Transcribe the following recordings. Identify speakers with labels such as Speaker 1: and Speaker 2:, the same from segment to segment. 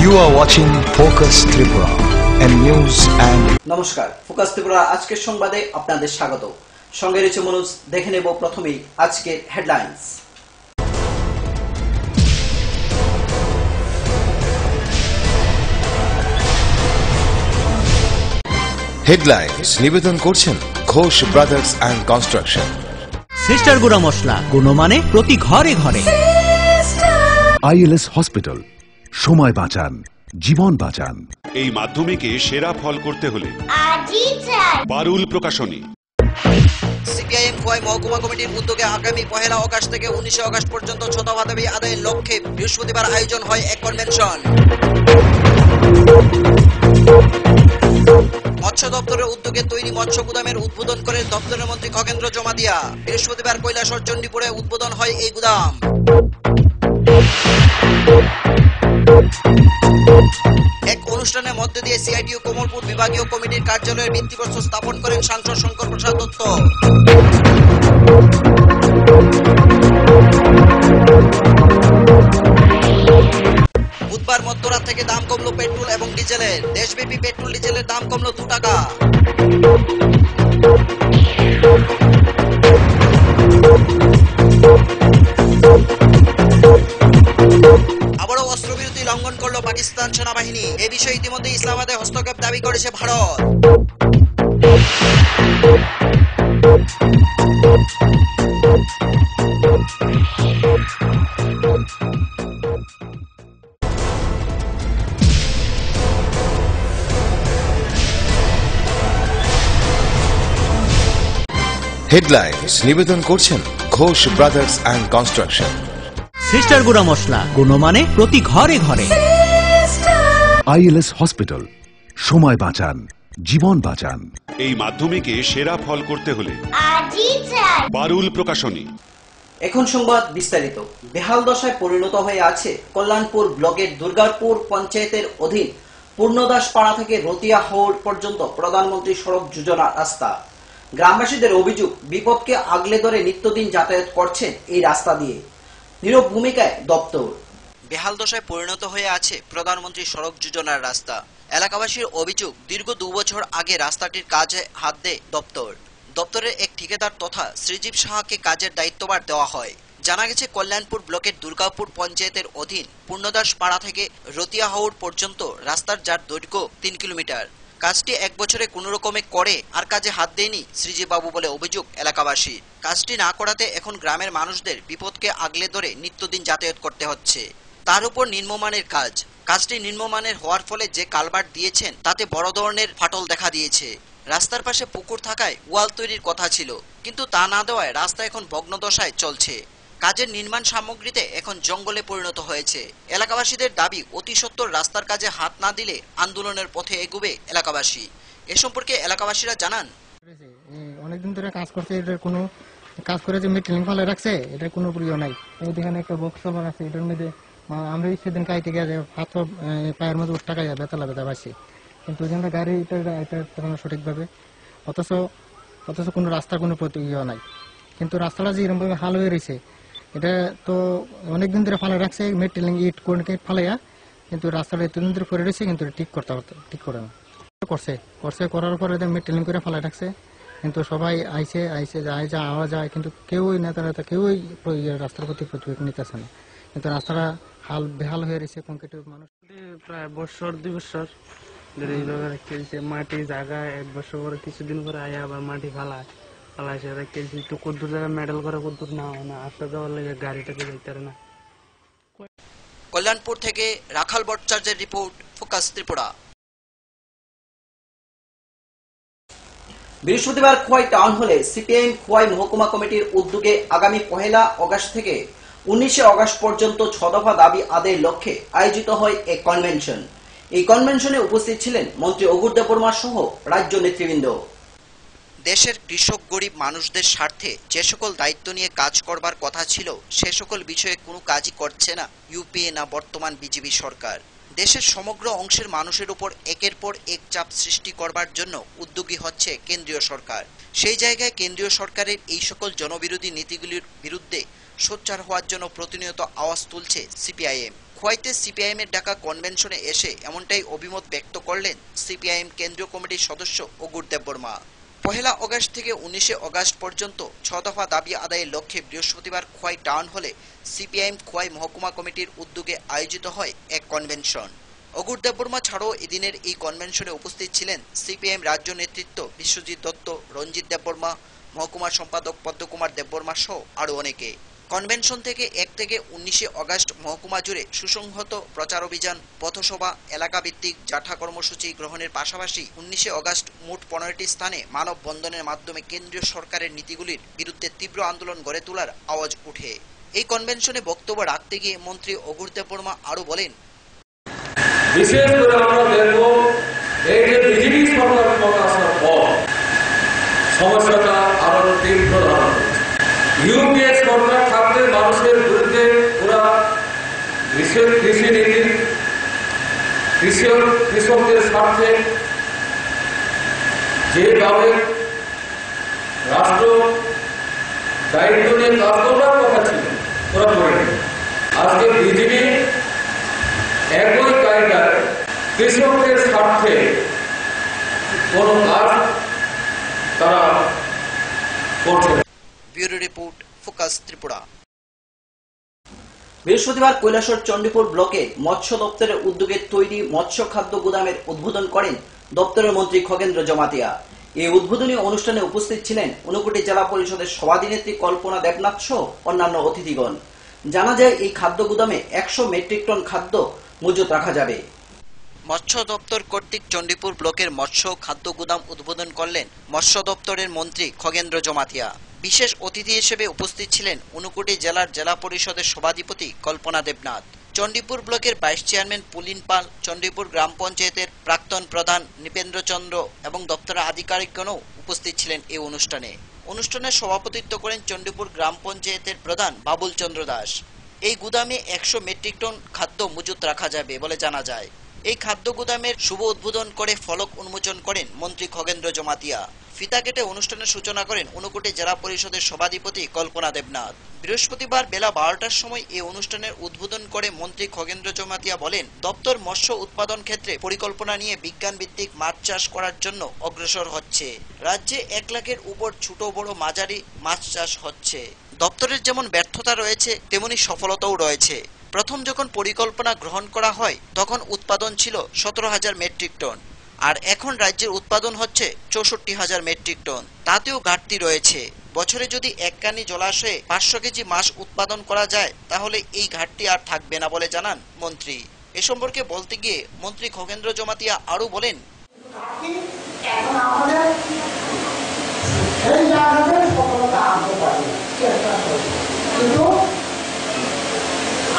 Speaker 1: You are watching Focus Tripura and news and
Speaker 2: নমস্কার focus Tripura আজকের সংবাদে আপনাদের স্বাগত। সঙ্গে রয়েছে মনোজ। দেখে নেব প্রথমেই আজকের হেডলাইন্স।
Speaker 1: headlines নিবেদন করছেন Ghosh brothers and construction.
Speaker 3: Sister গুঁড়া মশলা গুণমানে প্রতি ঘরে ঘরে।
Speaker 4: ILS হসপিটাল, সময় বাঁচান, জীবন বাঁচান।
Speaker 5: এই মাধ্যমিকে সেরা ফল করতে হলে পারুল প্রকাশনী।
Speaker 2: সিপিআইএম খোয়াই মহকুমা কমিটির উদ্যোগে আগামী 1 আগস্ট থেকে 19 আগস্ট পর্যন্ত 6 দফা দাবি আদায়ের লক্ষ্যে বৃহস্পতিবার আয়োজন হয় এক কনভেনশন। মৎস্য দপ্তরের উদ্যোগে তৈরি মৎস্য গুদামের উদ্বোধন করে দপ্তরের মন্ত্রী খগেন্দ্র জমাতিয়া। বৃহস্পতিবার কৈলাসহর চণ্ডীপুরে উদ্বোধন হয় এই গুদাম। এক অনুষ্ঠানের মধ্যে দিয়ে সিআইটিইউ কমলপুর বিভাগীয় কমিটির কার্যালয়ের ভিত্তিপ্রস্তর স্থাপন করেন সাংসদ শঙ্কর প্রসাদ দত্ত। বুধবার মধ্যরাত থেকে দাম কমলো পেট্রোল এবং ডিজেলের। দেশব্যাপী পেট্রোল ডিজেলের দাম কমলো 2 টাকা। আবারও অস্ত্রবিরতি লঙ্ঘন করলো পাকিস্তান সেনাবাহিনী। এ বিষয়ে ইতিমধ্যে ইসলামাবাদে হস্তক্ষেপ দাবি করেছে ভারত।
Speaker 1: headlines নিবেদন করছেন Ghosh brothers and construction.
Speaker 3: Sister গুঁড়া মশলা গুণমানে প্রতি ঘরে ঘরে।
Speaker 4: ILS হসপিটাল, সময় বাঁচান, জীবন বাঁচান।
Speaker 5: এই মাধ্যমিকে সেরা ফল করতে হলে পারুল প্রকাশনী।
Speaker 2: এখন সংবাদ বিস্তারিত। বেহাল দশায় পরিণত হয়ে আছে কল্যাণপুর ব্লকের দুর্গাপুর পঞ্চায়েতের অধীন পূর্ণদাস পাড়া থেকে রতিয়া হাওড় পর্যন্ত প্রধানমন্ত্রী সড়ক যোজনা রাস্তা। গ্রামবাসীদের অভিযোগ, বিপদকে আগলে ধরে নিত্যদিন যাতায়াত করছেন এই রাস্তা দিয়ে। নীরব ভূমিকায় দপ্তর। বেহাল দশায় পরিণত হয়ে আছে প্রধানমন্ত্রী সড়ক যোজনার রাস্তা। এলাকাবাসীর অভিযোগ, দীর্ঘ 2 বছর আগে রাস্তাটির কাজে হাত দেয় দপ্তর। দপ্তরের এক ঠিকাদার তথা শ্রীজীব সাহাকে কাজের দায়িত্বভার দেওয়া হয়। জানা গেছে কল্যাণপুর ব্লকের দুর্গাপুর পঞ্চায়েতের অধীন পূর্ণদাস পাড়া থেকে রতিয়া হাওড় পর্যন্ত রাস্তার যার দৈর্ঘ্য 3 কিলোমিটার। কাজটি 1 বছরে কোনো রকমে করে আর কাজে হাত দেয়নি শ্রীজীব বাবু বলে অভিযোগ এলাকাবাসী। কাজটি না করাতে এখন গ্রামের মানুষদের বিপদকে আগলে ধরে নিত্যদিন যাতায়াত করতে হচ্ছে। তার উপর নিম্নমানের কাজ। কাজটি নিম্নমানের হওয়ার ফলে যে কালভার্ট দিয়েছেন তাতে বড় ধরনের ফাটল দেখা দিয়েছে। রাস্তার পাশে পুকুর থাকায় ওয়াল তৈরির কথা ছিল, কিন্তু তা না দেওয়ায় রাস্তা এখন ভগ্নদশায় চলছে। কাজের নির্মাণ সামগ্রীতে এখন জঙ্গলে পরিণত হয়েছে। এলাকাবাসীদের দাবি, অতি সত্বর রাস্তার কাজে হাত না দিলে আন্দোলনের পথে এগোবে এলাকাবাসী। এ সম্পর্কে এলাকাবাসীরা জানান,
Speaker 6: অনেকদিন ধরে কাজ করছে, এটার কোনো কাজ করে যে মেটেরিয়াল ফেলে রাখছে, এটার কোনো প্রিয় নাই। এখানে একটা বক্স আছে, এটার মধ্যে আমরা সেদিন কাইতে গিয়ে হাত পায়ের মধ্যে টাকা বেতলা বেতা পাইছি, কিন্তু ওইখানে গাড়ি এটা সঠিকভাবে অথচ কোনো রাস্তার কোনো প্রতিক্রিয়া নাই। কিন্তু রাস্তাটা যে এরকম ভাবে হাল হয়ে রয়েছে, এটা তো অনেকদিন ধরে ফালে রাখছে মেটেরিয়াল ইট কোন ফালাইয়া, কিন্তু রাস্তাটা এতদিন ধরে করে রয়েছে, কিন্তু ঠিক করে না করছে করার পরে মেটেরিয়াল করে ফালাই রাখছে। কিন্তু সবাই আইসে যা আওয়া যায়, কিন্তু কেউই নেতা কেউই রাস্তার প্রতি প্রতিবেদন নিতেছে না। কিন্তু রাস্তাটা বেহাল হয়ে রয়েছে। কংক্রিটের মানুষ
Speaker 7: প্রায় 2 বছর ধরে এইভাবে রেখেছে। মাটি জায়গা 1 বছর পরে কিছুদিন পরে আয়া আবার মাটি ফালাইছে রেখেছি। তো কদ্দুর জায়গায় মেডেল করে কদ্দুর না হয় না, আসতে যাওয়ার লাগে গাড়িটাকে যাইতে না।
Speaker 2: কল্যাণপুর থেকে রাখাল ভট্টাচার্যের রিপোর্ট, ফোকাস ত্রিপুরা। বৃহস্পতিবার খোয়াই টাউন হলে সিপিআইএম খোয়াই মহকুমা কমিটির উদ্যোগে আগামী 1 আগস্ট থেকে 19 আগস্ট পর্যন্ত 6 দফা দাবি আদায়ের লক্ষ্যে আয়োজিত হয় এক কনভেনশন। এই কনভেনশনে উপস্থিত ছিলেন মন্ত্রী অঘুর দেববর্মা সহ রাজ্য নেতৃবৃন্দ। দেশের কৃষক গরিব মানুষদের স্বার্থে যে সকল দায়িত্ব নিয়ে কাজ করবার কথা ছিল, সে সকল বিষয়ে কোনো কাজই করছে না ইউপিএ না বর্তমান বিজেপি সরকার। দেশের সমগ্র অংশের মানুষের উপর একের পর এক চাপ সৃষ্টি করবার জন্য উদ্যোগী হচ্ছে কেন্দ্রীয় সরকার। সেই জায়গায় কেন্দ্রীয় সরকারের এই সকল জনবিরোধী নীতিগুলির বিরুদ্ধে সোচ্চার হওয়ার জন্য প্রতিনিয়ত আওয়াজ তুলছে সিপিআইএম। খোয়াইতে সিপিআইএম এর ডাকা কনভেনশনে এসে এমনটাই অভিমত ব্যক্ত করলেন সিপিআইএম কেন্দ্রীয় কমিটির সদস্য অগুর দেববর্মা। 1 আগস্ট থেকে 19 আগস্ট পর্যন্ত 6 দফা দাবি আদায়ের লক্ষ্যে বৃহস্পতিবার খোয়াই টাউন হলে সিপিআইএম খোয়াই মহকুমা কমিটির উদ্যোগে আয়োজিত হয় এক কনভেনশন। অগুর দেববর্মা ছাড়াও এদিনের এই কনভেনশনে উপস্থিত ছিলেন সিপিআইএম রাজ্য নেতৃত্ব বিশ্বজিৎ দত্ত, রঞ্জিত দেববর্মা, মহকুমা সম্পাদক পদ্মকুমার দেববর্মা সহ আরও অনেকে। কনভেনশন থেকে 1 থেকে 19 আগস্ট মহকুমা জুড়ে সুসংহত প্রচার অভিযান, পথসভা, এলাকাভিত্তিক জাঠা কর্মসূচি গ্রহণের পাশাপাশি 19 আগস্ট মোট 15টি স্থানে মানববন্ধনের মাধ্যমে কেন্দ্রীয় সরকারের নীতিগুলির বিরুদ্ধে তীব্র আন্দোলন গড়ে তোলার আওয়াজ ওঠে। এই কনভেনশনে বক্তব্য রাখতে গিয়ে মন্ত্রী অগুর দেববর্মা আরও বলেন,
Speaker 8: বিশেষ করে আমরা দেখব এই যে বিজেপি সরকার ক্ষমতা আসার পর সমস্যাটা আরো তীব্র ধারণ করেছে। ইউপিএ সরকার থাকলে মানুষের বিরুদ্ধে ওরা কৃষি নীতি, কৃষকদের স্বার্থে যেভাবে রাষ্ট্র দায়িত্ব নিয়ে কাজ করবার কথা ছিল ওরা করেনি। আজকে বিজেপি একই কায়দায় কৃষকদের স্বার্থে কোন কাজ তারা করছে।
Speaker 2: Bureau report, focus Tripura. বৃহস্পতিবার কৈলাসহর চণ্ডীপুর ব্লকে মৎস্য দপ্তরের উদ্যোগে তৈরি মৎস্য খাদ্য গুদামের উদ্বোধন করেন দপ্তরের মন্ত্রী খগেন্দ্র জমাতিয়া। এই উদ্বোধনী অনুষ্ঠানে উপস্থিত ছিলেন ঊনকোটি জেলা পরিষদের সভাধিনেত্রী কল্পনা দেবনাথ সহ অন্যান্য অতিথিগণ। জানা যায় এই খাদ্য গুদামে 100 মেট্রিক টন খাদ্য মজুত রাখা যাবে। মৎস্য দপ্তর কর্তৃক চণ্ডীপুর ব্লকের মৎস্য খাদ্য গুদাম উদ্বোধন করলেন মৎস্য দপ্তরের মন্ত্রী খগেন্দ্র জমাতিয়া। বিশেষ অতিথি হিসেবে উপস্থিত ছিলেন ঊনকোটি জেলার জেলা পরিষদের সভাধিপতি কল্পনা দেবনাথ, চণ্ডীপুর ব্লকের ভাইস চেয়ারম্যান পুলিন পাল, চণ্ডীপুর গ্রাম পঞ্চায়েতের প্রাক্তন প্রধান নৃপেন্দ্র চন্দ্র এবং দপ্তরের আধিকারিকগণও উপস্থিত ছিলেন এই অনুষ্ঠানে। অনুষ্ঠানে সভাপতিত্ব করেন চণ্ডীপুর গ্রাম পঞ্চায়েতের প্রধান বাবুল চন্দ্র দাস। এই গুদামে 100 মেট্রিক টন খাদ্য মজুত রাখা যাবে বলে জানা যায়। এই খাদ্য গুদামের শুভ উদ্বোধন করে ফলক উন্মোচন করেন মন্ত্রী খগেন্দ্র জমাতিয়া। ফিতা কেটে অনুষ্ঠানের সূচনা করেন ঊনকোটি জেলা পরিষদের সভাধিপতি কল্পনা দেবনাথ। বৃহস্পতিবার বেলা 12টার সময় এই অনুষ্ঠানের উদ্বোধন করে মন্ত্রী খগেন্দ্র জমাতিয়া বলেন, দপ্তর মৎস্য উৎপাদন ক্ষেত্রে পরিকল্পনা নিয়ে বিজ্ঞান ভিত্তিক মাছ চাষ করার জন্য অগ্রসর হচ্ছে। রাজ্যে 1 লাখের উপর ছোট বড় মাঝারি মাছ চাষ হচ্ছে। দপ্তরের যেমন ব্যর্থতা রয়েছে তেমনি সফলতাও রয়েছে। প্রথম যখন পরিকল্পনা গ্রহণ করা হয় তখন উৎপাদন ছিল 17,000 মেট্রিক টন, আর এখন রাজ্যের উৎপাদন হচ্ছে 64,000 মেট্রিক টন। তাতেও ঘাটতি রয়েছে। বছরে যদি এককানি জলাশয়ে 500 কেজি মাছ উৎপাদন করা যায় তাহলে এই ঘাটতি আর থাকবে না বলে জানান মন্ত্রী। এ সম্পর্কে বলতে গিয়ে মন্ত্রী খগেন্দ্র জমাতিয়া আরও বলেন,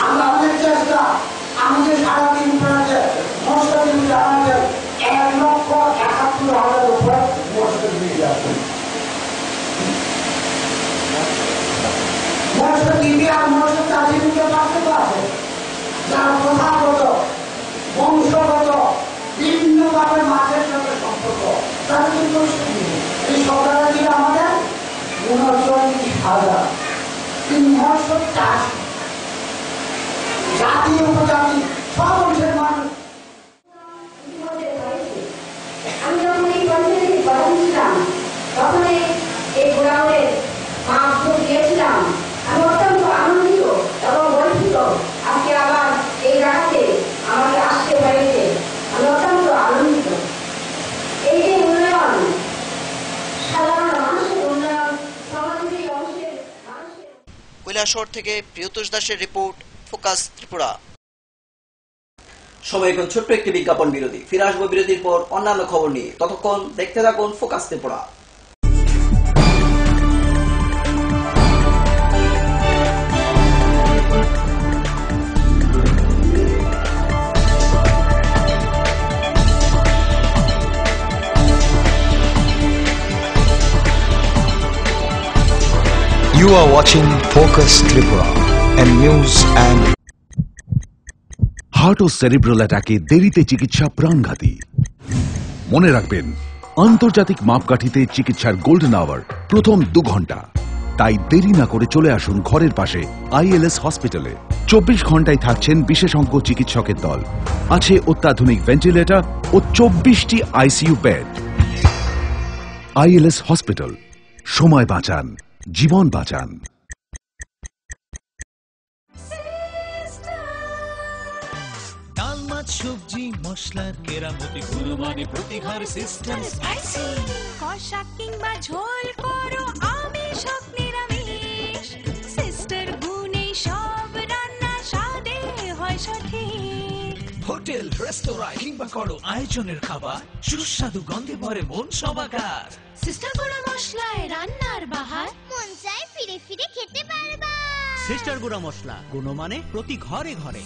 Speaker 9: আমাদের চেষ্টা আমাদের সারাদিন আমাদের 1,71,000 উপর মৎস্য দিয়ে আছে। মৎস্য দিয়ে আর মৎস্য চাষিকে পারতে পারবে যার প্রথাগত বংশগত বিভিন্নভাবে মাছের সাথে সম্পর্ক তার কিন্তু এই সরকার দিয়ে আমাদের 39,000 মৎস্য চাষ জাতি উপজাতি সব অংশের মানুষ।
Speaker 10: আমি যখন এই পঞ্চায়েতে প্রধান ছিলাম তখন এই গোড়াউড়ে মাছ দিয়েছিলাম। আমি অত্যন্ত আনন্দিত এবং গর্বিত আজকে আবার এই জায়গাতে আমাকে আসতে হয়েছে। আমি অত্যন্ত আনন্দিত। এই যে উন্নয়ন, সাধারণ মানুষের উন্নয়ন, সমাজের অংশের মানুষের।
Speaker 2: কৈলাসহর থেকে প্রিয়তোষ দাসের রিপোর্ট, ফোকাস ত্রিপুরা।
Speaker 11: সময় এখন ছোট্ট একটি বিজ্ঞাপন বিরতি। ফিরে আসবো বিরতির পর অন্যান্য খবর নিয়ে। ততক্ষণ দেখতে থাকুন focus Tripura.
Speaker 1: You are watching Focus Tripura and news and
Speaker 4: heart ও সেরিব্রাল অ্যাটাকে দেরিতে চিকিৎসা প্রাণঘাতী। মনে রাখবেন, আন্তর্জাতিক মাপকাঠিতে চিকিৎসার গোল্ডেন আওয়ার প্রথম 2 ঘন্টা। তাই দেরি না করে চলে আসুন ঘরের পাশে ILS হসপিটালে। 24 ঘন্টায় থাকছেন বিশেষজ্ঞ চিকিৎসকের দল। আছে অত্যাধুনিক ভেন্টিলেটর ও 24টি আইসিইউ বেড। আইএলএস হসপিটাল, সময় বাঁচান, জীবন বাঁচান।
Speaker 3: ডাল মাছ সবজি মশলার কেরামতি গুণমানে প্রতি ঘর সিস্টেম স্পাইসি।
Speaker 12: কষা কিংবা ঝোল করো আমিষ হোক নিরামিষ, সিস্টার গুণে সব রান্না স্বাদে হয় সঠিক।
Speaker 3: হোটেল রেস্তোরাঁ কিংবা করো আয়োজনের খাবার, সুস্বাদু গন্ধে ভরে মন সবাকার।
Speaker 12: সিস্টার গুঁড়ো মশলায় রান্নার বাহার, মন চায় ফিরে ফিরে খেতে পারবা।
Speaker 3: সিস্টার গুঁড়া মশলা, গুণমানে প্রতি ঘরে ঘরে।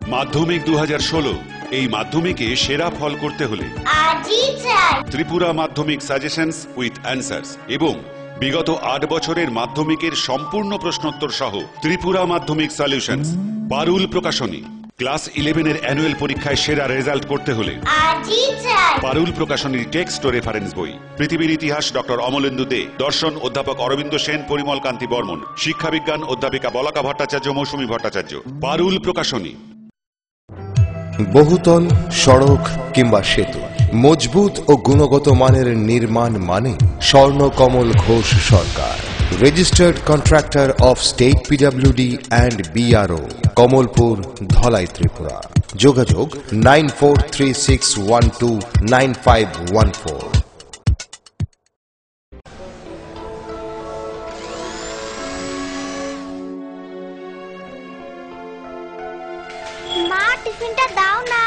Speaker 5: মাধ্যমিক 2016 এই মাধ্যমিকে সেরা ফল করতে হলে
Speaker 12: আজই চাই
Speaker 5: ত্রিপুরা মাধ্যমিক সাজেশনস উইথ অ্যান্সার্স এবং বিগত 8 বছরের মাধ্যমিকের সম্পূর্ণ প্রশ্নোত্তর সহ ত্রিপুরা মাধ্যমিক সলিউশনস। পারুল প্রকাশনী। ক্লাস 11 এর অ্যানুয়াল পরীক্ষায় সেরা রেজাল্ট করতে হলে
Speaker 12: আজই চাই
Speaker 5: পারুল প্রকাশনীর টেক্সট ও রেফারেন্স বই। পৃথিবীর ইতিহাস ডক্টর অমলেন্দু দে, দর্শন অধ্যাপক অরবিন্দ সেন, পরিমল কান্তি বর্মন, শিক্ষাবিজ্ঞান অধ্যাপিকা বলাকা ভট্টাচার্য, মৌসুমী ভট্টাচার্য। পারুল প্রকাশনী।
Speaker 1: বহুতল, সড়ক কিংবা সেতু, মজবুত ও গুণগত মানের নির্মাণ মানে Swarnakamal Ghosh Sarkar. Registered contractor of state PWD and BRO, Kamalpur, Dhalai, Tripura. যোগাযোগ 9436129514।
Speaker 12: মা টিফিনটা দাও না।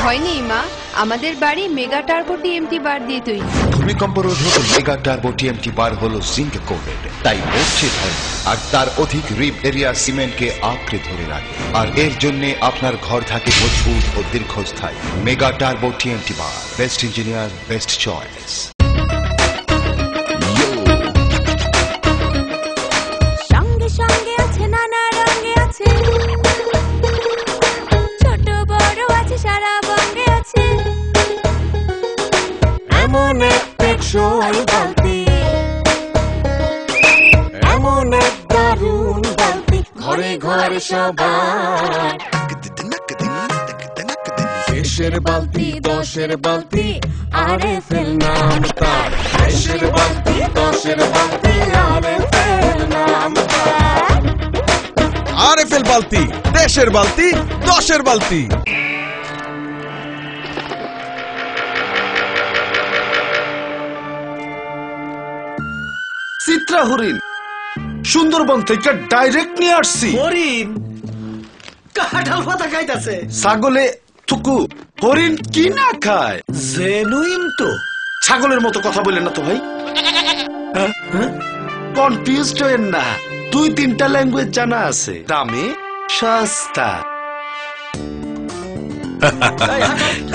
Speaker 13: ভয় নেই মা, আমাদের বাড়ি মেগা টার্বো টিএমটি বার দিয়ে তৈরি।
Speaker 1: ভূমিকম্প রোধক মেগা টার্বো টিএমটি বার হলো জিঙ্ক কোটেড, তাই মরছে ভয়, আর তার অধিক রিপ এরিয়া সিমেন্টকে আঁকড়ে ধরে রাখে, আর এর জন্য আপনার ঘর থাকে মজবুত ও দীর্ঘস্থায়ী। মেগা টার্বো টিএমটি বার, বেস্ট ইঞ্জিনিয়ার, বেস্ট চয়েস।
Speaker 12: সঙ্গে সঙ্গে আছে, নানা রঙে আছে, ছোট বড় আছে, সারা বঙ্গে আছে। এমন এক টেকসই বালতি, এমন এক দারুণ বালতি, ঘরে ঘরে সবার। দেশের বালতি, দশের বালতি, আরএফএল নাম তার। দেশের বালতি, দশের বালতি, আরএফএল নাম তার।
Speaker 14: আরএফএল বালতি, দেশের বালতি, দশের বালতি। চিত্রা হরিণ সুন্দরবন থেকে ডাইরেক্ট নিয়ে আসছি।
Speaker 3: হরিণ কাঁঠাল পাতা খাইতাছে।
Speaker 14: ছাগলে থুকু, হরিণ কি না খায়?
Speaker 3: জেনুইন তো।
Speaker 14: ছাগলের মতো কথা বললেন না তো ভাই। কনফিউজড হয়েন না, 2-3টা ল্যাঙ্গুয়েজ জানা আছে, দামে সস্তা।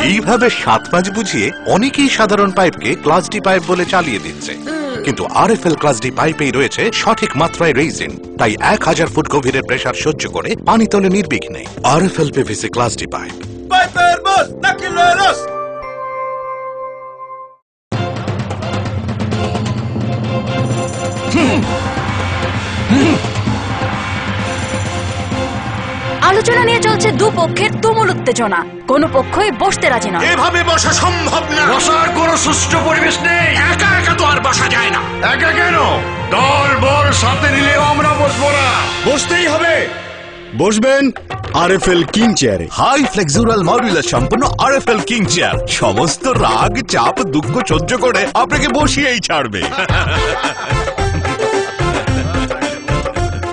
Speaker 15: এইভাবে 7-5 বুঝিয়ে অনেকেই সাধারণ পাইপকে ক্লাস ডি পাইপ বলে চালিয়ে দিচ্ছে, কিন্তু আরএফএল ক্লাস ডি পাইপেই রয়েছে সঠিক মাত্রায় রেইজিন, তাই 1000 ফুট গভীরের প্রেসার সহ্য করে পানি তোলে নির্বিঘ্নে। RFL PVC class D pipe.
Speaker 14: পাইপের বস নাকিলেরস।
Speaker 16: আলোচনা নিয়ে চলছে দুপক্ষের তুমুল উত্তেজনা, কোন পক্ষই বসতে রাজি নয়।
Speaker 14: এভাবে বসা সম্ভব না, বসার কোনো সুষ্ঠু পরিবেশ নেই। একা একা তো আর বসা যায় না। একা কেন, দল বল সাথে নিলেও আমরা বসবো না, বসতেই হবে। বসবেন আরএফএল কিং চেয়ারে।
Speaker 15: হাই ফ্লেক্সুরাল মডুলার সম্পন্ন আরএফএল কিং চেয়ার সমস্ত রাগ, চাপ, দুঃখ সহ্য করে আপনাকে বসিয়েই ছাড়বে।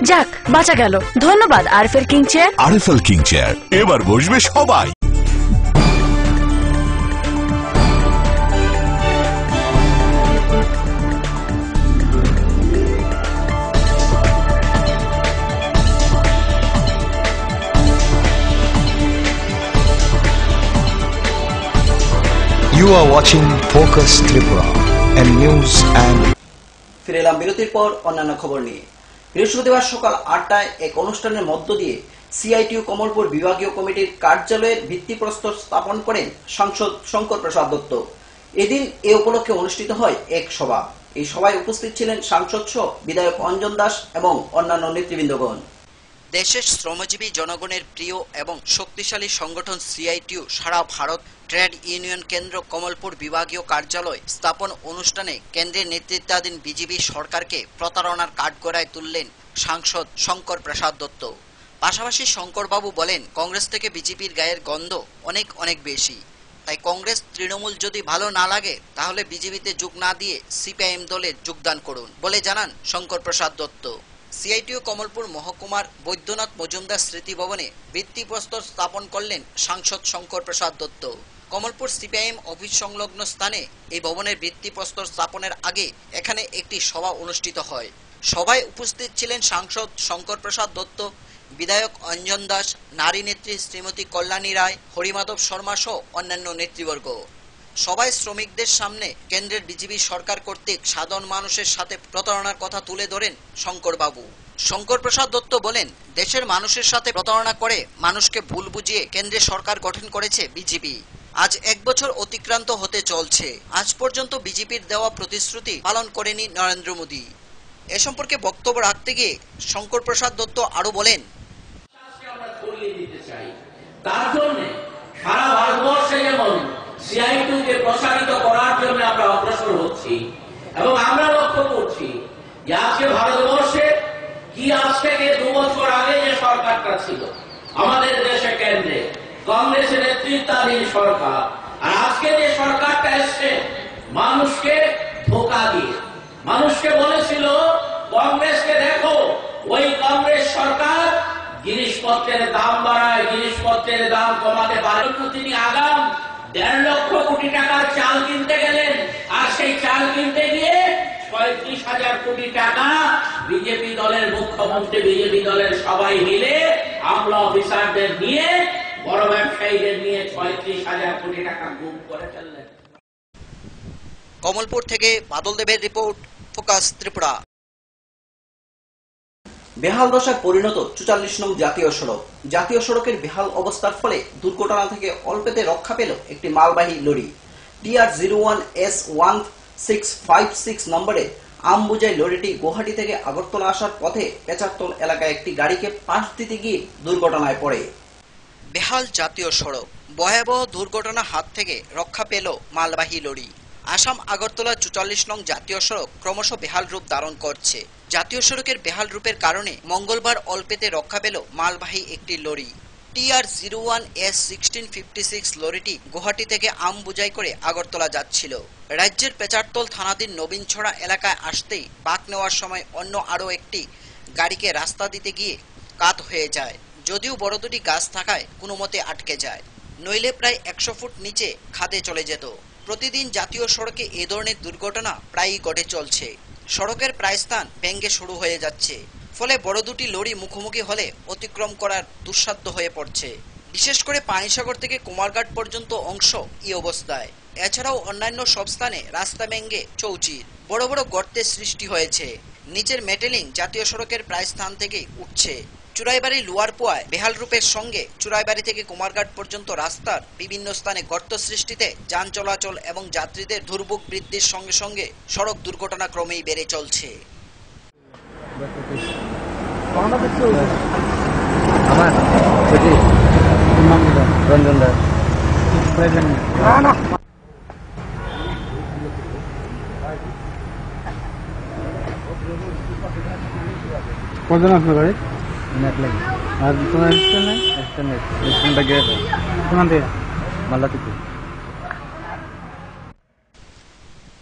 Speaker 16: যাক, বাঁচা গেল। ধন্যবাদ RFL king chair.
Speaker 15: RFL king chair, এবার বসবে সবাই।
Speaker 17: You are watching Focus Tripura and news and
Speaker 2: ফিরে এলাম বিরতির পর অন্যান্য খবর নিয়ে। বৃহস্পতিবার সকাল ৮টায় এক অনুষ্ঠানের মধ্য দিয়ে সিআইটিইউ কমলপুর বিভাগীয় কমিটির কার্যালয়ের ভিত্তিপ্রস্তর স্থাপন করেন সাংসদ শঙ্কর প্রসাদ দত্ত। এদিন এ উপলক্ষে অনুষ্ঠিত হয় এক সভা। এই সভায় উপস্থিত ছিলেন সাংসদ সহ বিধায়ক অঞ্জন দাস এবং অন্যান্য নেতৃবৃন্দগণ। দেশের শ্রমজীবী জনগণের প্রিয় এবং শক্তিশালী সংগঠন সিআইটিইউ সারা ভারত ট্রেড ইউনিয়ন কেন্দ্র কমলপুর বিভাগীয় কার্যালয় স্থাপন অনুষ্ঠানে কেন্দ্রের নেতৃত্বাধীন বিজেপি সরকারকে প্রতারণার কাঠগড়ায় তুললেন সাংসদ শঙ্কর প্রসাদ দত্ত। পাশাপাশি শঙ্করবাবু বলেন, কংগ্রেস থেকে বিজেপির গায়ের গন্ধ অনেক অনেক বেশি, তাই কংগ্রেস তৃণমূল যদি ভালো না লাগে তাহলে বিজেপিতে যোগ না দিয়ে সিপিআইএম দলে যোগদান করুন বলে জানান শঙ্কর প্রসাদ দত্ত। সিআইটিইউ কমলপুর মহকুমার বৈদ্যনাথ মজুমদার স্মৃতি ভবনে ভিত্তিপ্রস্তর স্থাপন করলেন সাংসদ শঙ্কর প্রসাদ দত্ত। কমলপুর সিপিআইএম অফিস সংলগ্ন স্থানে এই ভবনের ভিত্তিপ্রস্তর স্থাপনের আগে এখানে একটি সভা অনুষ্ঠিত হয়। সভায় উপস্থিত ছিলেন সাংসদ শঙ্কর প্রসাদ দত্ত, বিধায়ক অঞ্জন দাস, নারী নেত্রী শ্রীমতী কল্যাণী রায়, হরিমাধব শর্মা সহ অন্যান্য নেতৃবর্গ। সবাই শ্রমিকদের সামনে কেন্দ্রের বিজেপি সরকার কর্তৃক সাধারণ মানুষের সাথে প্রতারণার কথা তুলে ধরেন শঙ্করবাবু। শঙ্কর প্রসাদ দত্ত বলেন, দেশের মানুষের সাথে প্রতারণা করে মানুষকে ভুল বুঝিয়ে কেন্দ্রের সরকার গঠন করেছে বিজেপি। আজ 1 বছর অতিক্রান্ত হতে চলছে, আজ পর্যন্ত বিজেপির দেওয়া প্রতিশ্রুতি পালন করেনি নরেন্দ্র মোদী। এ সম্পর্কে বক্তব্য রাখতে গিয়ে শঙ্কর প্রসাদ দত্ত আরো বলেন,
Speaker 8: তার জন্য সারা ভারতবর্ষে যেমন সিআইটিইউকে প্রসারিত করার জন্য আমরা অগ্রসর হচ্ছি এবং আমরা লক্ষ্য করছি যে আজকে ভারতবর্ষে কি আজ থেকে 2 বছর আগে যে সরকারটা ছিল আমাদের দেশে কেন্দ্রে কংগ্রেসের নেতৃত্বাধীন সরকার, আর আজকে যে সরকারটা এসছে মানুষকে ধোঁকা দিয়ে মানুষকে বলেছিল কংগ্রেসকে দেখো, ওই কংগ্রেস সরকার জিনিসপত্রের দাম বাড়ায়, জিনিসপত্রের দাম কমাতে পারে। তিনি আগাম 1.5 লক্ষ কোটি টাকার চাল কিনতে গেলেন, আর সেই চাল কিনতে গিয়ে 35,000 কোটি টাকা বিজেপি দলের মুখ্যমন্ত্রী, বিজেপি দলের সবাই মিলে আমলা অফিসারদের নিয়ে, বড় ব্যবসায়ীদের নিয়ে 35,000 কোটি টাকা গুম করে ফেললেন।
Speaker 2: কমলপুর থেকে বাদল দেবের রিপোর্ট, ফোকাস ত্রিপুরা। বেহাল দশায় পরিণত 44 নং জাতীয় সড়ক। জাতীয় সড়কের বেহাল অবস্থার ফলে দুর্ঘটনা থেকে অল্পেতে রক্ষা পেল একটি মালবাহী লরি। TR01S1656 নম্বরে আমবুজাই লরিটি গুয়াহাটি থেকে আগরতলা আসার পথে পেচারতল এলাকায় একটি গাড়িকে পাশ দিতে গিয়ে দুর্ঘটনায় পড়ে। বেহাল জাতীয় সড়ক, ভয়াবহ দুর্ঘটনার হাত থেকে রক্ষা পেল মালবাহী লরি। আসাম আগরতলা 44 নং জাতীয় সড়ক ক্রমশ বেহাল রূপ ধারণ করছে। জাতীয় সড়কের বেহাল রূপের কারণে মঙ্গলবার অল্পেতে রক্ষা পেল মালবাহী একটি লরি। TR01S1656 লরিটি গুয়াহাটি থেকে আম বোঝাই করে আগরতলা যাচ্ছিল। রাজ্যের পেচারতল থানাধীন নবীনছড়া এলাকায় আসতেই বাঁক নেওয়ার সময় অন্য আরও একটি গাড়িকে রাস্তা দিতে গিয়ে কাত হয়ে যায়। যদিও বড় দুটি গাছ থাকায় কোনো মতে আটকে যায়, নইলে প্রায় 100 ফুট নিচে খাদে চলে যেত। প্রতিদিন জাতীয় সড়কে এ ধরনের দুর্ঘটনা প্রায়ই ঘটে চলছে। সড়কের প্রায় স্থান ভেঙে শুরু হয়ে যাচ্ছে, ফলে বড় দুটি লরি মুখোমুখি হলে অতিক্রম করার দুঃসাধ্য হয়ে পড়ছে। বিশেষ করে পানিসাগর থেকে কুমারঘাট পর্যন্ত অংশ এই অবস্থায়। এছাড়াও অন্যান্য সব স্থানে রাস্তা ভেঙে চৌচির, বড় বড় গর্তের সৃষ্টি হয়েছে। নিচের মেটেলিং জাতীয় সড়কের প্রায় স্থান থেকে উঠছে। চুরাইবাড়ি লুয়ারপোয়ায় বেহাল রূপের সঙ্গে চুরাইবাড়ি থেকে কুমারঘাট পর্যন্ত রাস্তার বিভিন্ন স্থানে গর্ত সৃষ্টিতে যান চলাচল এবং যাত্রীদের দুর্ভোগ বৃদ্ধির সঙ্গে সঙ্গে সড়ক দুর্ঘটনা ক্রমেই বেড়ে চলছে।
Speaker 7: কজন আপনার গাড়ি আর তোমার স্ট্যান্ড নেই? স্ট্যান্ডটা গিয়ে কোন থেকে মালদা থেকে।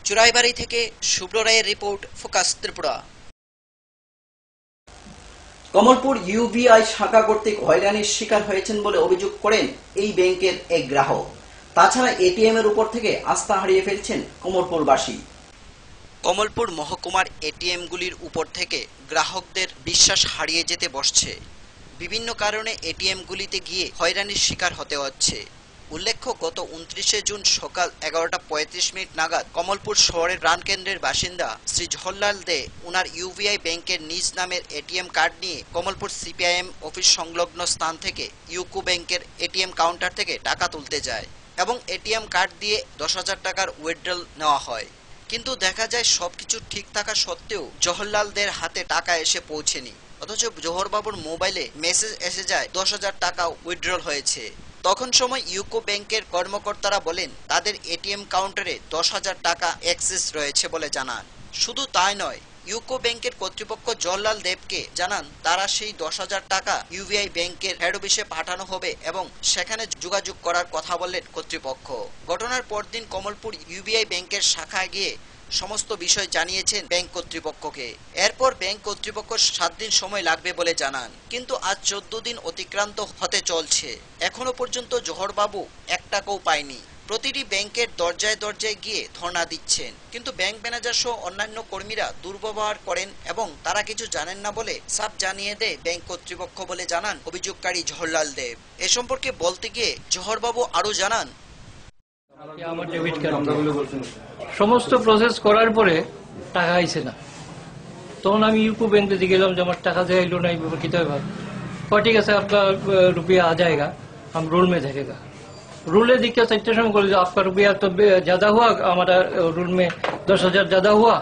Speaker 2: চুরাইবাড়ি থেকে শুভ্র রায়ের report, focus Tripura. Kamalpur UBI শাখা কর্তৃক হয়রানির শিকার হয়েছেন বলে অভিযোগ করেন এই ব্যাংকের এক গ্রাহক। তাছাড়া এটিএম এর উপর থেকে আস্থা হারিয়ে ফেলছেন কমলপুরবাসী। কমলপুর মহকুমার এটিএমগুলির উপর থেকে গ্রাহকদের বিশ্বাস হারিয়ে যেতে বসছে। বিভিন্ন কারণে এটিএমগুলিতে গিয়ে হয়রানির শিকার হতে হচ্ছে। উল্লেখ্য, গত 29 জুন সকাল 11:35 নাগাদ কমলপুর শহরের প্রাণকেন্দ্রের বাসিন্দা শ্রী জওহরলাল দে উনার ইউবিআই ব্যাংকের নিজ নামের এটিএম কার্ড নিয়ে কমলপুর সিপিআইএম অফিস সংলগ্ন স্থান থেকে ইউকো ব্যাংকের এটিএম কাউন্টার থেকে টাকা তুলতে যায় এবং এটিএম কার্ড দিয়ে 10,000 টাকার উইথড্রল নেওয়া হয়। কিন্তু দেখা যায় সবকিছু ঠিক থাকা সত্ত্বেও জওহরলাল দের হাতে টাকা এসে পৌঁছেনি, অথচ জওহরবাবুর মোবাইলে মেসেজ এসে যায় 10,000 টাকা উইথড্রল হয়েছে। তখন সময় ইউকো ব্যাংকের কর্মকর্তারা বলেন তাদের এটিএম কাউন্টারে 10,000 টাকা অ্যাক্সেস রয়েছে বলে জানান। শুধু তাই নয়, ইউকো ব্যাংকের কর্তৃপক্ষ জওহরলাল দেবকে জানান তারা সেই 10,000 টাকা ইউবিআই ব্যাংকের হেড অফিসে পাঠানো হবে এবং সেখানে যোগাযোগ করার কথা বললেন কর্তৃপক্ষ। ঘটনার পরদিন কমলপুর ইউবিআই ব্যাংকের শাখায় গিয়ে সমস্ত বিষয় জানিয়েছেন ব্যাংক কর্তৃপক্ষকে। এরপর ব্যাংক কর্তৃপক্ষ 7 দিন সময় লাগবে বলে জানান, কিন্তু আজ 14 দিন অতিক্রান্ত হতে চলছে। এখনো পর্যন্ত জওহরবাবু 1 টাকাও পায়নি। প্রতিটি ব্যাংকের দরজায় দরজায় গিয়ে ধর্ণা দিচ্ছেন, কিন্তু ব্যাংক ম্যানেজার সহ অন্যান্য কর্মীরা দুর্ব্যবহার করেন এবং তারা কিছু জানেন না বলে সাফ জানিয়ে দেয় ব্যাংক কর্তৃপক্ষ বলে জানান অভিযোগকারী জওহরলাল দেব। এ সম্পর্কে বলতে গিয়ে জওহরবাবু আরো জানান,
Speaker 18: আমার ডেবিট কার্ড সমস্ত প্রসেস করার পরে টাকা আইছে না। তখন আমি ইউকো ব্যাংকে গেলাম যে আমার টাকা যে আইলো না, कितना ठीक है आपका रुपया आ जाएगा, हम रूल में देखेगा। रूले दिख के 4 समय बोले आपका रुपया तो ज्यादा हुआ, हमारा रूल में 10,000 ज्यादा हुआ,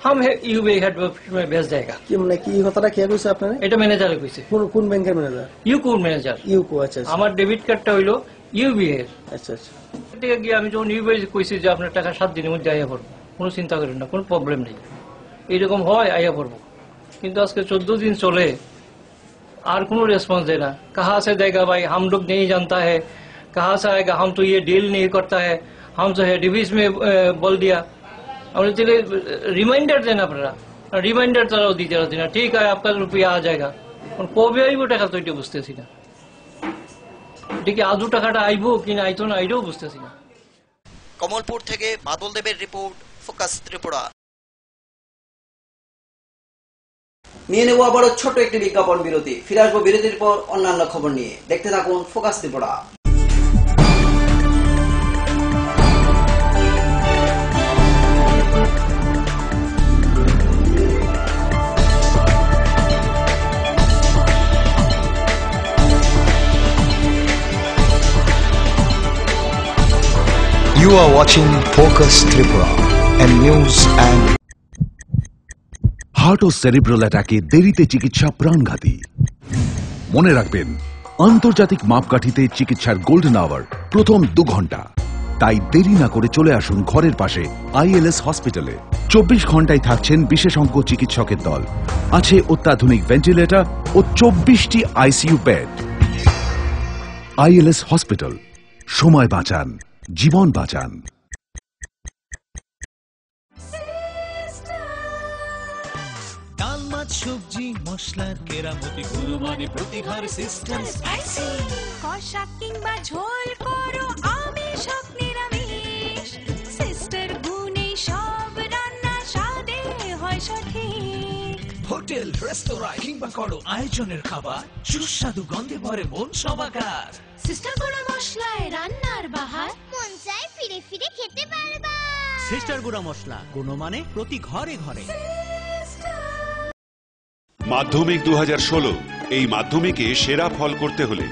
Speaker 18: हम ইউবিআই হেড অফিস में भेज देगा।
Speaker 19: কি মানে কি কথাটা কি কইছে আপনারা?
Speaker 18: এটা ম্যানেজারে কইছে।
Speaker 19: কোন ব্যাংকের ম্যানেজার? UCO
Speaker 18: manager.
Speaker 19: ইউকো, আচ্ছা।
Speaker 18: আমার ডেবিট কার্ডটা হইলো ইউবিআই।
Speaker 19: আচ্ছা আচ্ছা।
Speaker 18: এটা গিয়ে আমি যখন ইউবিআই কইছি যে আপনার টাকা 7 দিনের মধ্যে আইয়া পড়বো, কোনো চিন্তা করেন না, কোনো প্রবলেম নেই, এইরকম হয় আইয়া পড়বো। কিন্তু আজকে 14 दिन চলে আর কোনো রেসপন্স দেয় না। कहाँ से देगा भाई, हम लोग नहीं जानता है, कहाँ से आएगा, हम तो ये डील नहीं करता है, हम तो हेड ऑफिस में बोल दिया। हमने चले रिमाइंडर देना पड़ा, रिमाइंडर তারাও দিতে পারছি না। ঠিক আছে आपका रुपया आ जाएगा, কবে আইব টাকা তো এটা বুঝতেছি না। ঠিক আজও টাকাটা আইবো কিনা আইতো না এটাও বুঝতেছি না।
Speaker 2: কমলপুর থেকে বাদল দেবের রিপোর্ট, ফোকাস ত্রিপুরা। নিয়ে নেব আবারও ছোট একটি বিজ্ঞাপন বিরতি। ফিরে আসবো বিরতির পর অন্যান্য খবর নিয়ে। দেখতে থাকুন focus Tripura.
Speaker 17: You are watching Focus Tripura and news and
Speaker 4: heart ও সেরিব্রাল অ্যাটাকে দেরিতে চিকিৎসা প্রাণঘাতী। মনে রাখবেন, আন্তর্জাতিক মাপকাঠিতে চিকিৎসার গোল্ডেন আওয়ার প্রথম 2 ঘন্টা। তাই দেরি না করে চলে আসুন ঘরের পাশে আইএলএস হসপিটালে। 24 ঘন্টায় থাকছেন বিশেষজ্ঞ চিকিৎসকের দল, আছে অত্যাধুনিক ভেন্টিলেটর ও 24টি আইসিইউ বেড। আইএলএস হসপিটাল, সময় বাঁচান, জীবন বাঁচান।
Speaker 3: ডাল মাছ সবজি মশলার কেরামতি গুণমানে প্রতিঘর সিস্টেম স্পাইসি।
Speaker 12: কষা কিংবা ঝোল করো আমিষ হোক নিরামিষ, সিস্টার গুণে সব রান্না স্বাদে হয় সঠিক।
Speaker 3: হোটেল রেস্তোরাঁ কিংবা করো আয়োজনের খাবার, সুস্বাদু গন্ধে ভরে মন সবাকার।
Speaker 12: সিস্টার গুঁড়া মশলায় রান্নার বাহার, মন চায় ফিরে ফিরে খেতে পারবা।
Speaker 20: সিস্টার গুঁড়া মশলা, গুণমানে প্রতি ঘরে ঘরে।
Speaker 5: মাধ্যমিক 2016, এই মাধ্যমিকে সেরা ফল করতে হলে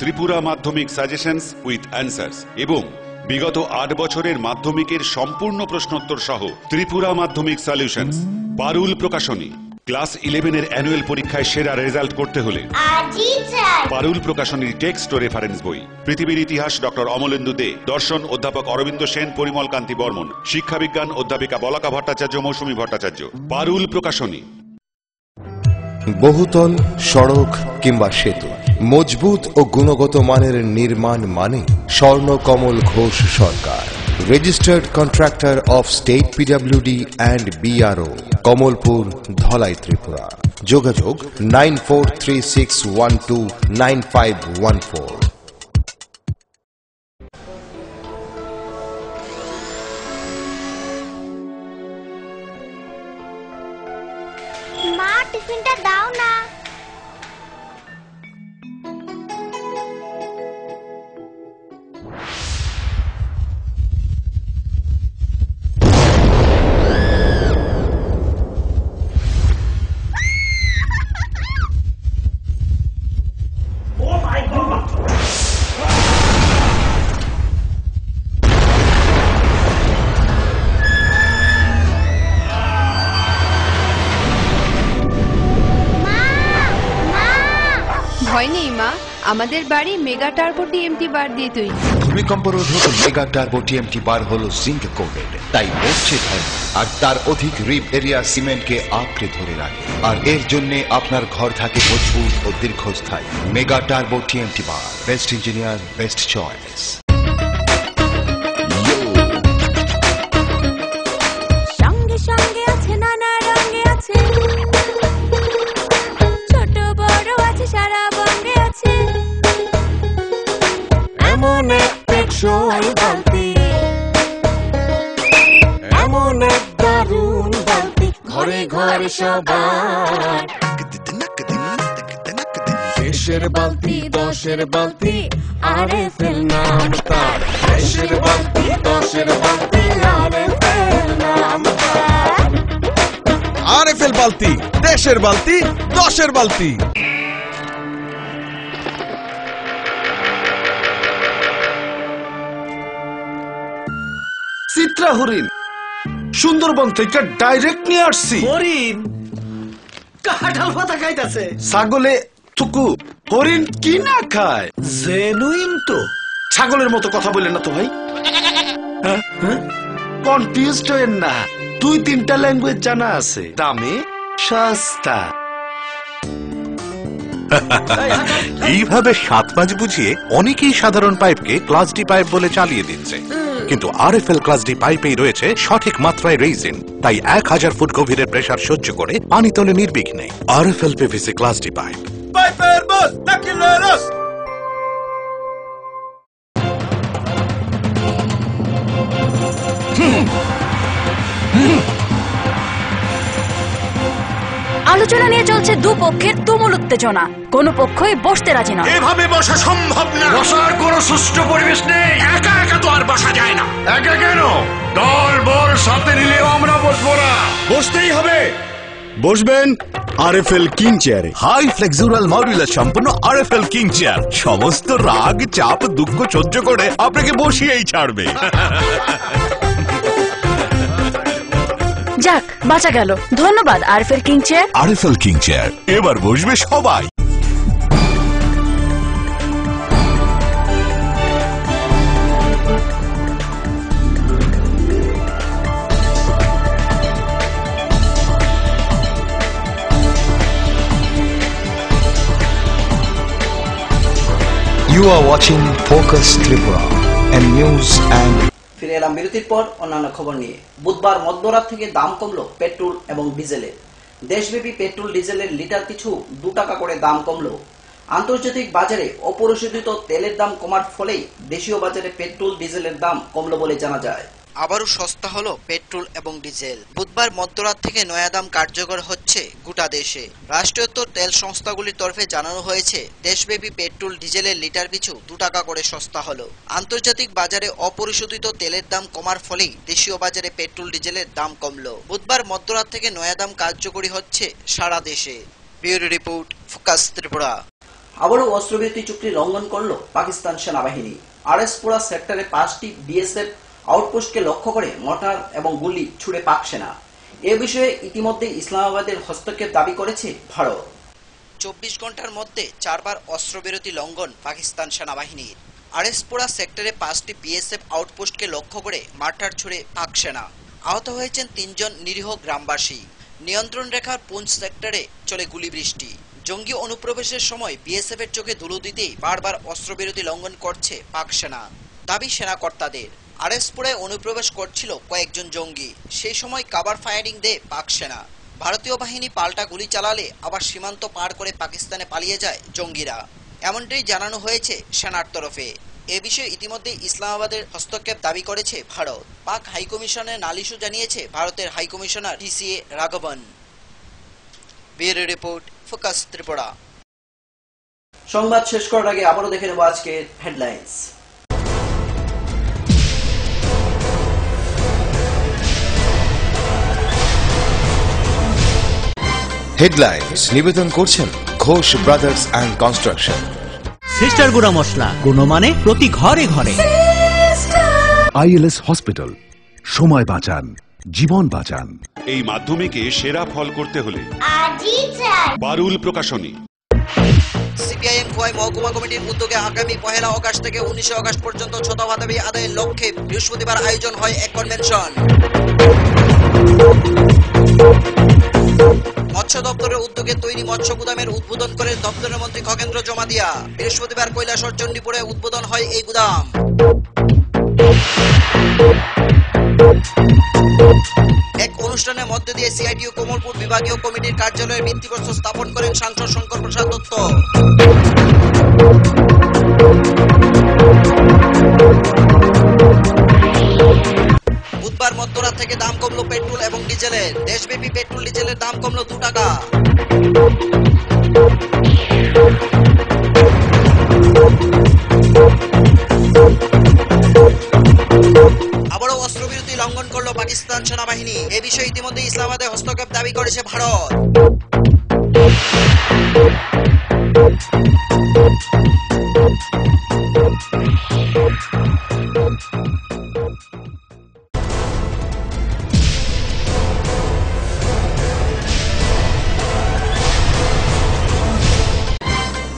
Speaker 5: ত্রিপুরা মাধ্যমিক সাজেশনস উইথ অ্যান্সার্স এবং বিগত 8 বছরের মাধ্যমিকের সম্পূর্ণ প্রশ্নোত্তর সহ ত্রিপুরা মাধ্যমিক সলিউশনস। পারুল প্রকাশনী। ক্লাস 11-এর অ্যানুয়াল পরীক্ষায় সেরা রেজাল্ট করতে হলে পারুল প্রকাশনীর টেক্সট ও রেফারেন্স বই। পৃথিবীর ইতিহাস ডক্টর অমলেন্দু দে, দর্শন অধ্যাপক অরবিন্দ সেন, পরিমল কান্তি বর্মন, শিক্ষাবিজ্ঞান অধ্যাপিকা বলাকা ভট্টাচার্য, মৌসুমী ভট্টাচার্য। পারুল প্রকাশনী।
Speaker 21: বহুতল, সড়ক কিংবা সেতু, মজবুত ও গুণগত মানের নির্মাণ মানে Swarnakamal Ghosh Sarkar, registered contractor of state PWD and BRO, Kamalpur, Dhalai, Tripura. যোগাযোগ 9436129514।
Speaker 12: মা, টিফিনটা দাও না।
Speaker 13: ভয় নেই মা, আমাদের বাড়ি মেগা টার্বো টিএমটি বার দিয়ে তৈরি।
Speaker 1: ভূমিকম্প রোধক মেগা টার্বো টিএমটি বার হলো জিঙ্ক কোটেড, তাই মরছে ভয় আর তার অধিক রিব এরিয়া সিমেন্টকে আঁকড়ে ধরে রাখে। আর এর জন্য আপনার ঘর থাকে মজবুত ও দীর্ঘস্থায়ী। মেগা টার্বো টিএমটি বার, বেস্ট ইঞ্জিনিয়ার, বেস্ট চয়েস।
Speaker 10: সঙ্গে সঙ্গে আছে নানা রঙে আছে, ছোট বড় আছে সারা বঙ্গে আছে, এমন এক টেকসই বালতি, এমন এক দারুণ বালতি, ঘরে ঘরে সবার। দেশের বালতি দশের বালতি আরএফএল নাম তার, দেশের বালতি দশের বালতি আরএফএল নাম তার।
Speaker 14: আরএফএল বালতি, দেশের বালতি, দশের বালতি। চিত্রা হরিণ সুন্দরবন থেকে ডাইরেক্ট নিয়ে আসছি।
Speaker 19: হরিণ কাঁঠাল পাতা খাইতাছে।
Speaker 14: ছাগলে থুকু, হরিণ কি না খায়?
Speaker 19: জেনুইন তো।
Speaker 14: ছাগলের মতো কথা বললেন না তো ভাই। কনফিউজড হয়েন না, 2-3টা ল্যাঙ্গুয়েজ জানা আছে, দামে সস্তা।
Speaker 15: এইভাবে 7 মাস বুঝিয়ে অনেকেই সাধারণ পাইপকে ক্লাস ডি পাইপ বলে চালিয়ে দিচ্ছে, কিন্তু আরএফএল ক্লাস ডি পাইপেই রয়েছে সঠিক মাত্রায় রেইজিন, তাই 1000 ফুট গভীরের প্রেসার সহ্য করে পানি তোলে নির্বিঘ্নে। RFL PVC class D pipe.
Speaker 14: পাইপের বস তাকিলেরস।
Speaker 16: আলোচনা নিয়ে চলছে দুপক্ষের তুমুল উত্তেজনা, কোনো পক্ষই বসতে রাজি নয়।
Speaker 14: এভাবে বসা সম্ভব না, বসার কোনো সুষ্ঠু পরিবেশ নেই। একা একা তো আর বসা যায় না। একা কেন, দল বল সাথে নিলেও আমরা বসবো না। বসতেই হবে। বসবেন আরএফএল কিং চেয়ারে।
Speaker 6: হাই ফ্লেক্সুরাল মডুলার সম্পন্ন আরএফএল কিং চেয়ার সমস্ত রাগ চাপ দুঃখ সহ্য করে আপনাকে বসিয়েই ছাড়বে।
Speaker 16: যাক, বাঁচা গেল। ধন্যবাদ RFL king chair.
Speaker 6: RFL king chair, এবার বসবে সবাই।
Speaker 17: You are watching Focus Tripura and news and
Speaker 2: ফিরে এলাম বিরতির পর অন্যান্য খবর নিয়ে। বুধবার মধ্যরাত থেকে দাম কমলো পেট্রোল এবং ডিজেলের। দেশব্যাপী পেট্রোল ডিজেলের লিটার পিছু 2 টাকা করে দাম কমলো। আন্তর্জাতিক বাজারে অপরিশোধিত তেলের দাম কমার ফলেই দেশীয় বাজারে পেট্রোল ডিজেলের দাম কমলো বলে জানা যায়। আবারও সস্তা হলো পেট্রোল এবং ডিজেল। বুধবার মধ্যরাত থেকে নয়া দাম কার্যকর হচ্ছে গোটা দেশে। রাষ্ট্রায়ত্ত তেল সংস্থাগুলির তরফে জানানো হয়েছে, দেশব্যাপী পেট্রোল ডিজেলের লিটার পিছু 2 টাকা করে সস্তা হলো। আন্তর্জাতিক বাজারে অপরিশোধিত তেলের দাম কমার ফলেই দেশীয় বাজারে পেট্রোল ডিজেলের দাম কমলো। বুধবার মধ্যরাত থেকে নয়া দাম কার্যকরী হচ্ছে সারা দেশে। Bureau report, focus Tripura. আবারও অস্ত্রবিরতি চুক্তি লঙ্ঘন করল পাকিস্তান সেনাবাহিনী। আরএসপুরা সেক্টরে 5টি বিএসএফ আউটপোস্টকে লক্ষ্য করে মর্টার এবং গুলি ছুড়ে পাক সেনা। এ বিষয়ে ইতিমধ্যে ইসলামাবাদের হস্তক্ষেপ দাবি করেছে ভারত। 24 ঘন্টার মধ্যে 4 বার অস্ত্রবিরতি লঙ্ঘন পাকিস্তান সেনাবাহিনীর। আরএসপুরা সেক্টরে 5টি বিএসএফ আউটপোস্টকে লক্ষ্য করে মার্টার ছুড়ে পাক সেনা। আহত হয়েছেন 3 জন নিরীহ গ্রামবাসী। নিয়ন্ত্রণ রেখার পুঞ্চ সেক্টরে চলে গুলিবৃষ্টি। জঙ্গি অনুপ্রবেশের সময় বিএসএফ এর চোখে ধুলো দিতেই বারবার অস্ত্রবিরতি লঙ্ঘন করছে পাক সেনা। দাবি সেনাকর্তাদের। আরএসপুরায় অনুপ্রবেশ করছিল কয়েকজন জঙ্গি, সেই সময় কাভার ফায়ারিং দেয় পাক সেনা। ভারতীয় বাহিনী পাল্টা গুলি চালালে আবার সীমান্ত পার করে পাকিস্তানে পালিয়ে যায় জঙ্গিরা, এমনটাই জানানো হয়েছে সেনার তরফে। এ বিষয়ে ইতিমধ্যে ইসলামাবাদের হস্তক্ষেপ দাবি করেছে ভারত। পাক হাইকমিশনে নালিশও জানিয়েছে ভারতের high commissioner TCA Raghavan. Bureau report, focus Tripura. সংবাদ শেষ করার আগে আবারও দেখে নেব আজকের হেডলাইন্স।
Speaker 21: হেডলাইন্স নিবেদন করছেন Ghosh brothers and construction.
Speaker 20: Sister গুঁড়া মশলা, গুণমানে প্রতি ঘরে ঘরে।
Speaker 4: আইএলএস হসপিটাল, সময় বাঁচান, জীবন বাঁচান।
Speaker 5: এই মাধ্যমিকে সেরা ফল করতে হলে
Speaker 12: আজই চাই
Speaker 5: পারুল প্রকাশনী।
Speaker 2: সিপিআইএম খোয়াই মহকুমা কমিটির উদ্যোগে আগামী 1 আগস্ট থেকে 19 আগস্ট পর্যন্ত ছতভা দাবি আদায়ের লক্ষ্যে বৃহস্পতিবার আয়োজন হয় এক কনভেনশন। মৎস্য দপ্তরের উদ্যোগে তৈরি মৎস্য গুদামের উদ্বোধন করে দপ্তরের মন্ত্রী খগেন্দ্র জমাতিয়া। বৃহস্পতিবার কৈলাসহর চণ্ডীপুরে উদ্বোধন হয় এই গুদাম। এক অনুষ্ঠানের মধ্যে দিয়ে সিআইটিইউ কোমলপুর বিভাগীয় কমিটির কার্যালয়ের ভিত্তিপ্রস্তর স্থাপন করেন সাংসদ শঙ্কর প্রসাদ দত্ত। বুধবার মধ্যরাত থেকে দাম কমলো পেট্রোল এবং ডিজেলের। দেশব্যাপী পেট্রোল ডিজেলের দাম কমলো 2 টাকা। আবারও অস্ত্রবিরতি লঙ্ঘন করলো পাকিস্তান সেনাবাহিনী। এ বিষয়ে ইতিমধ্যে ইসলামাবাদে হস্তক্ষেপ দাবি করেছে ভারত।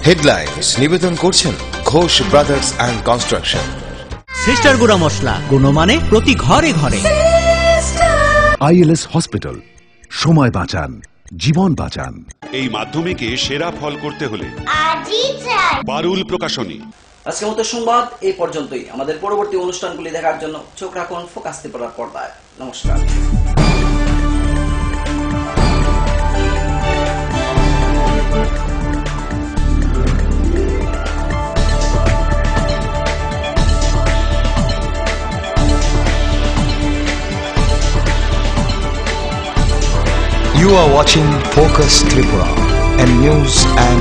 Speaker 21: হেডলাইন্স নিবেদন করছেন Ghosh brothers and construction.
Speaker 20: Sister গুঁড়া মশলা, গুণমানে প্রতি ঘরে ঘরে।
Speaker 4: আইএলএস হসপিটাল, সময় বাঁচান, জীবন বাঁচান।
Speaker 5: এই মাধ্যমিকে সেরা ফল করতে হলে পারুল প্রকাশনী।
Speaker 2: আজকের মতো সংবাদ এই পর্যন্তই। আমাদের পরবর্তী অনুষ্ঠানগুলি দেখার জন্য চোখ রাখুন ফোকাস ত্রিপুরার পর্দায়। নমস্কার।
Speaker 17: You are watching Focus Tripura, a news and